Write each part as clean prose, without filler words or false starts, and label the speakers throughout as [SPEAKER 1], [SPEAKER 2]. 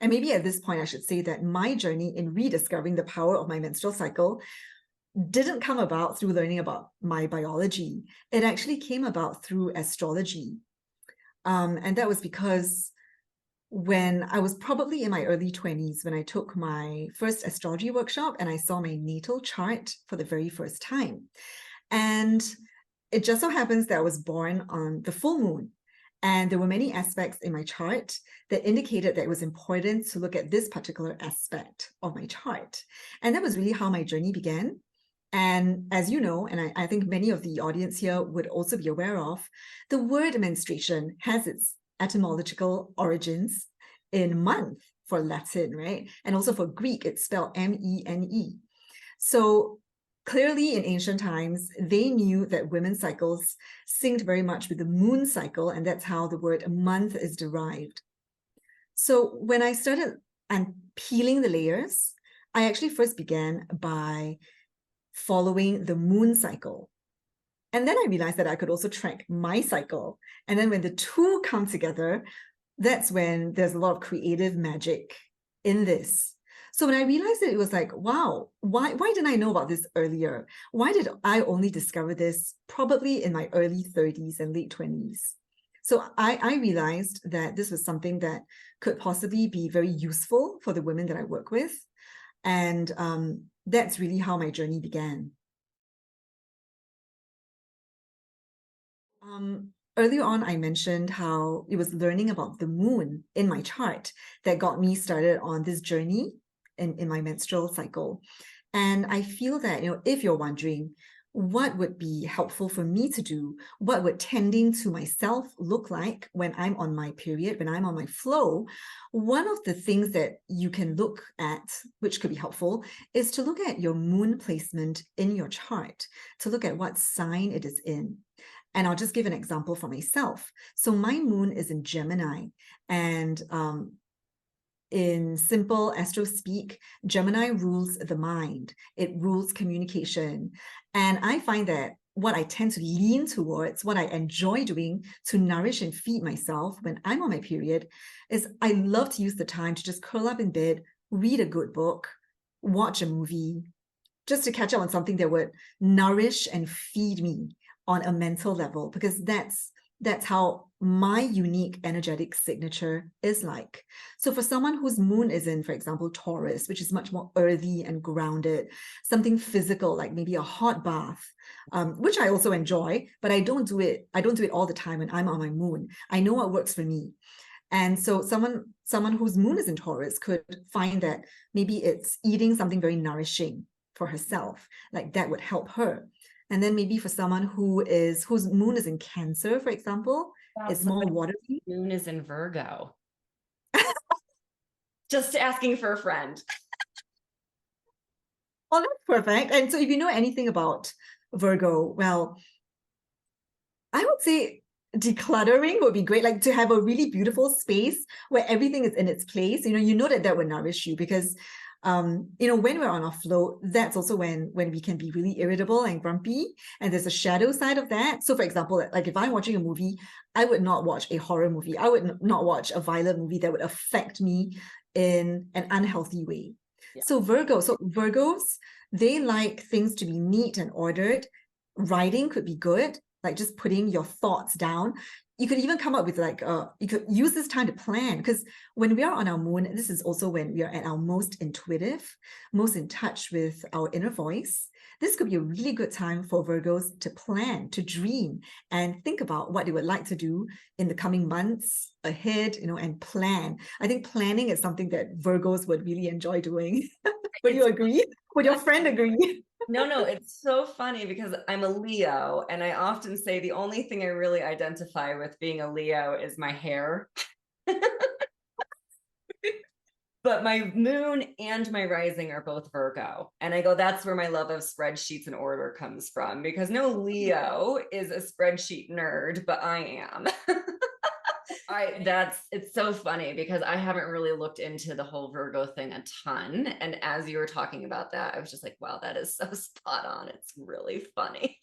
[SPEAKER 1] And maybe at this point, I should say that my journey in rediscovering the power of my menstrual cycle didn't come about through learning about my biology. It actually came about through astrology. And that was because when I was probably in my early 20s, when I took my first astrology workshop and I saw my natal chart for the very first time. And it just so happens that I was born on the full moon. And there were many aspects in my chart that indicated that it was important to look at this particular aspect of my chart. And that was really how my journey began. And as you know, and I think many of the audience here would also be aware of, the word menstruation has its etymological origins in month for Latin, right? And also for Greek, it's spelled M-E-N-E. So clearly in ancient times, they knew that women's cycles synced very much with the moon cycle, and that's how the word month is derived. So when I started peeling the layers, I actually first began by following the moon cycle. And then I realized that I could also track my cycle. And then when the two come together, that's when there's a lot of creative magic in this. So when I realized it, it was like, wow, why didn't I know about this earlier? Why did I only discover this probably in my early 30s and late 20s? So I realized that this was something that could possibly be very useful for the women that I work with. And that's really how my journey began. Earlier on, I mentioned how it was learning about the moon in my chart that got me started on this journey in my menstrual cycle. And I feel that, if you're wondering what would be helpful for me to do, what would tending to myself look like when I'm on my period, when I'm on my flow, one of the things that you can look at, which could be helpful, is to look at your moon placement in your chart, to look at what sign it is in. And I'll just give an example for myself. So my moon is in Gemini, and in simple astro speak, Gemini rules the mind. It rules communication. And I find that what I tend to lean towards, what I enjoy doing to nourish and feed myself when I'm on my period, is I love to use the time to just curl up in bed, read a good book, watch a movie, just to catch up on something that would nourish and feed me on a mental level, because that's how my unique energetic signature is like. So for someone whose moon is in, for example, Taurus, which is much more earthy and grounded, something physical like maybe a hot bath, which I also enjoy, but I don't do it all the time when I'm on my moon. I know what works for me. And so someone whose moon is in Taurus could find that maybe it's eating something very nourishing for herself, like that would help her. And then maybe for someone whose moon is in Cancer, for example,
[SPEAKER 2] Wow,
[SPEAKER 1] it's more watery.
[SPEAKER 2] Moon is in Virgo. Just asking for a friend.
[SPEAKER 1] Well, that's perfect. And so if you know anything about Virgo, well, I would say decluttering would be great, like to have a really beautiful space where everything is in its place. You know that would nourish you, because when we're on our flow, that's also when we can be really irritable and grumpy, and there's a shadow side of that. So for example, like if I'm watching a movie, I would not watch a horror movie. I would not watch a violent movie that would affect me in an unhealthy way.
[SPEAKER 2] Yeah.
[SPEAKER 1] So Virgos, they like things to be neat and ordered. Writing could be good, like just putting your thoughts down. You could even come up with you could use this time to plan, because when we are on our moon, this is also when we are at our most intuitive, most in touch with our inner voice. This could be a really good time for Virgos to plan, to dream, and think about what they would like to do in the coming months ahead, and plan. I think planning is something that Virgos would really enjoy doing. Would you agree? Would your friend agree?
[SPEAKER 2] No, it's so funny because I'm a Leo, and I often say the only thing I really identify with being a Leo is my hair. But my moon and my rising are both Virgo. And I go, that's where my love of spreadsheets and order comes from, because no Leo is a spreadsheet nerd, but I am. It's so funny because I haven't really looked into the whole Virgo thing a ton. And as you were talking about that, I was just like, wow, that is so spot on. It's really funny.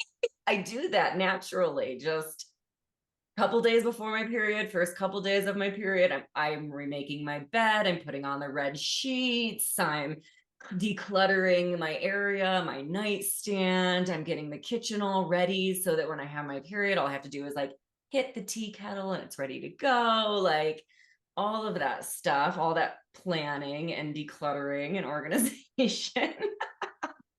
[SPEAKER 2] I do that naturally, just couple days before my period, first couple days of my period, I'm remaking my bed, I'm putting on the red sheets, I'm decluttering my area, my nightstand, I'm getting the kitchen all ready so that when I have my period, all I have to do is like hit the tea kettle and it's ready to go. Like all of that stuff, all that planning and decluttering and organization.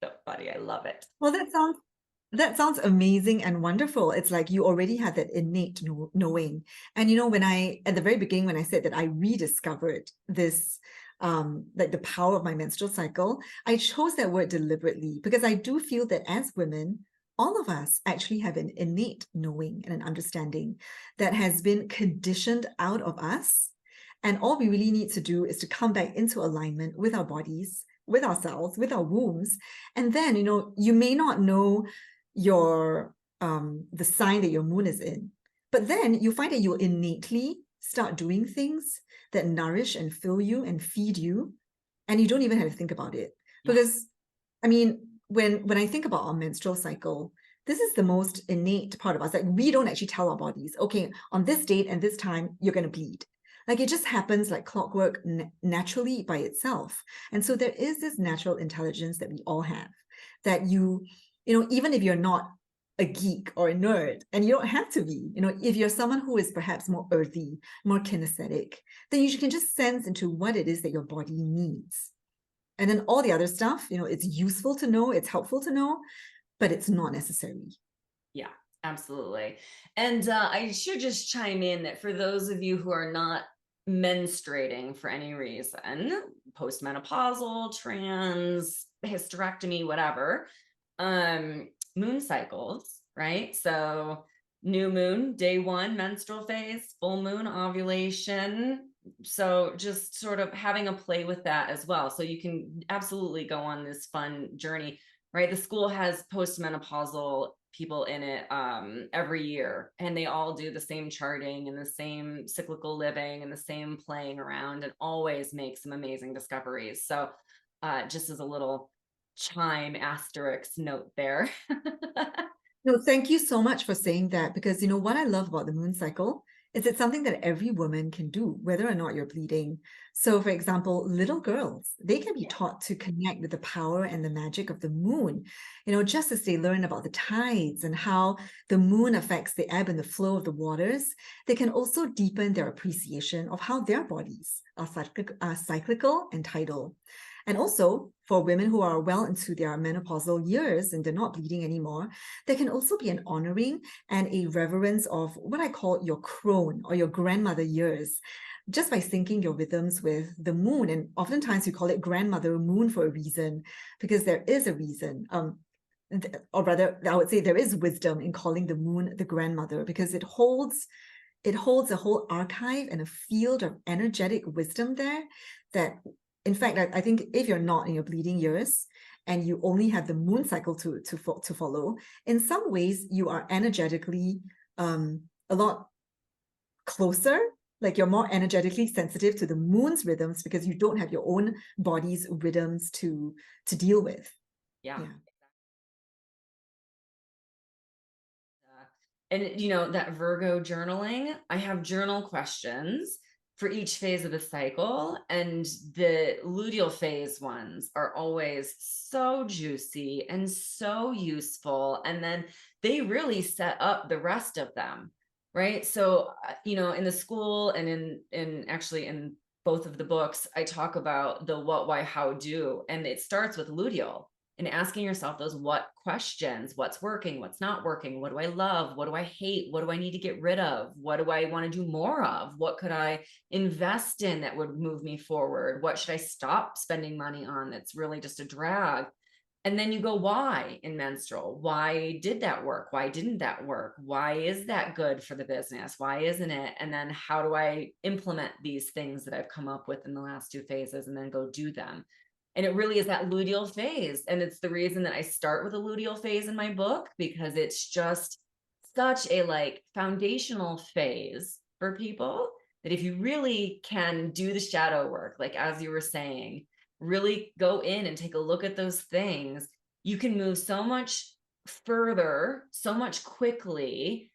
[SPEAKER 2] So funny. I love it.
[SPEAKER 1] Well, that sounds amazing and wonderful. It's like you already had that innate knowing. And when at the very beginning, when I said that I rediscovered this, like the power of my menstrual cycle, I chose that word deliberately because I do feel that as women, all of us actually have an innate knowing and an understanding that has been conditioned out of us. And all we really need to do is to come back into alignment with our bodies, with ourselves, with our wombs. And then, you may not know your the sign that your moon is in, but then you find that you innately start doing things that nourish and fill you and feed you, and you don't even have to think about it.
[SPEAKER 2] Yeah.
[SPEAKER 1] Because I mean, when I think about our menstrual cycle, this is the most innate part of us. Like we don't actually tell our bodies, okay, on this date and this time you're going to bleed. Like it just happens like clockwork naturally by itself. And so there is this natural intelligence that we all have, that even if you're not a geek or a nerd, and you don't have to be, if you're someone who is perhaps more earthy, more kinesthetic, then you can just sense into what it is that your body needs. And then all the other stuff, it's useful to know, it's helpful to know, but it's not necessary.
[SPEAKER 2] Yeah, absolutely. And I should just chime in that for those of you who are not menstruating for any reason, postmenopausal, trans, hysterectomy, whatever, moon cycles, right? So new moon, day one, menstrual phase, full moon, ovulation. So just sort of having a play with that as well. So you can absolutely go on this fun journey, right? The school has postmenopausal people in it every year, and they all do the same charting and the same cyclical living and the same playing around, and always make some amazing discoveries. So just as a little chime asterisk note there.
[SPEAKER 1] No, thank you so much for saying that, because what I love about the moon cycle is it's something that every woman can do, whether or not you're bleeding. So, for example, little girls, they can be taught to connect with the power and the magic of the moon, just as they learn about the tides and how the moon affects the ebb and the flow of the waters. They can also deepen their appreciation of how their bodies are cyclical and tidal. And also, for women who are well into their menopausal years and they're not bleeding anymore, there can also be an honoring and a reverence of what I call your crone or your grandmother years, just by syncing your rhythms with the moon. And oftentimes we call it grandmother moon for a reason, because there is a reason. Or rather, I would say there is wisdom in calling the moon the grandmother, because it holds a whole archive and a field of energetic wisdom there that, in fact, I think if you're not in your bleeding years and you only have the moon cycle to follow, in some ways you are energetically a lot closer, like you're more energetically sensitive to the moon's rhythms because you don't have your own body's rhythms to deal with.
[SPEAKER 2] Yeah. And that Virgo journaling, I have journal questions for each phase of the cycle, and the luteal phase ones are always so juicy and so useful, and then they really set up the rest of them, right? So in the school and in actually in both of the books, I talk about the what, why, how, do, and it starts with luteal and asking yourself those what questions. What's working, what's not working, what do I love, what do I hate, what do I need to get rid of, what do I want to do more of, what could I invest in that would move me forward, what should I stop spending money on that's really just a drag. And then you go, why in menstrual? Why did that work? Why didn't that work? Why is that good for the business? Why isn't it? And then how do I implement these things that I've come up with in the last two phases and then go do them? And it really is that luteal phase. And it's the reason that I start with a luteal phase in my book, because it's just such a foundational phase for people that if you really can do the shadow work, like as you were saying, really go in and take a look at those things, you can move so much further, so much quickly,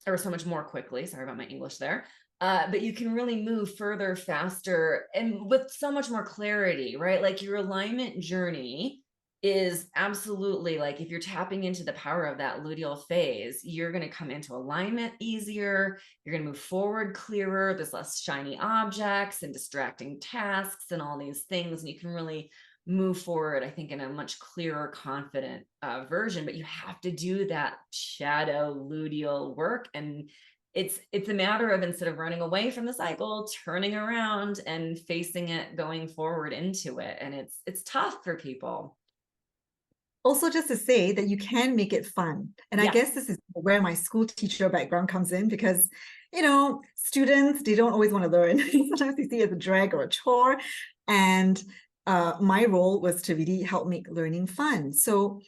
[SPEAKER 2] or so much more quickly. Sorry about my English there. But you can really move further, faster, and with so much more clarity, right? Like your alignment journey is absolutely like if you're tapping into the power of that luteal phase, you're going to come into alignment easier. You're going to move forward clearer. There's less shiny objects and distracting tasks and all these things. And you can really move forward, I think, in a much clearer, confident version. But you have to do that shadow luteal work. And it's a matter of, instead of running away from the cycle, turning around and facing it, going forward into it. And it's tough for people.
[SPEAKER 1] Also, just to say that you can make it fun. And I
[SPEAKER 2] Yeah.
[SPEAKER 1] guess this is where my school teacher background comes in, because, students, they don't always want to learn. Sometimes they see it as a drag or a chore. And my role was to really help make learning fun. So,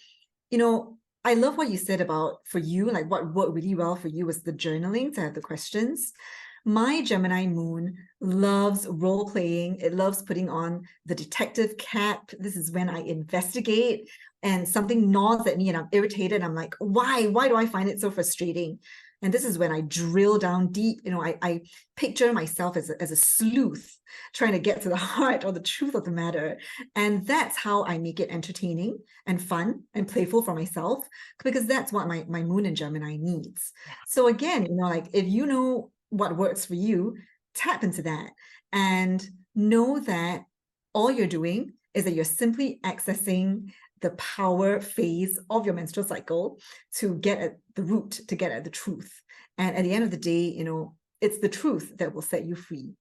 [SPEAKER 1] I love what you said about, for you, like what worked really well for you was the journaling to have the questions. My Gemini moon loves role playing. It loves putting on the detective cap. This is when I investigate and something gnaws at me and I'm irritated. I'm like, why? Why do I find it so frustrating? And this is when I drill down deep. I picture myself as a sleuth trying to get to the heart or the truth of the matter. And that's how I make it entertaining and fun and playful for myself, because that's what my moon in Gemini needs.
[SPEAKER 2] Yeah.
[SPEAKER 1] So again, like if you know what works for you, tap into that and know that all you're doing is that you're simply accessing the power phase of your menstrual cycle to get at the root, to get at the truth. And at the end of the day, it's the truth that will set you free.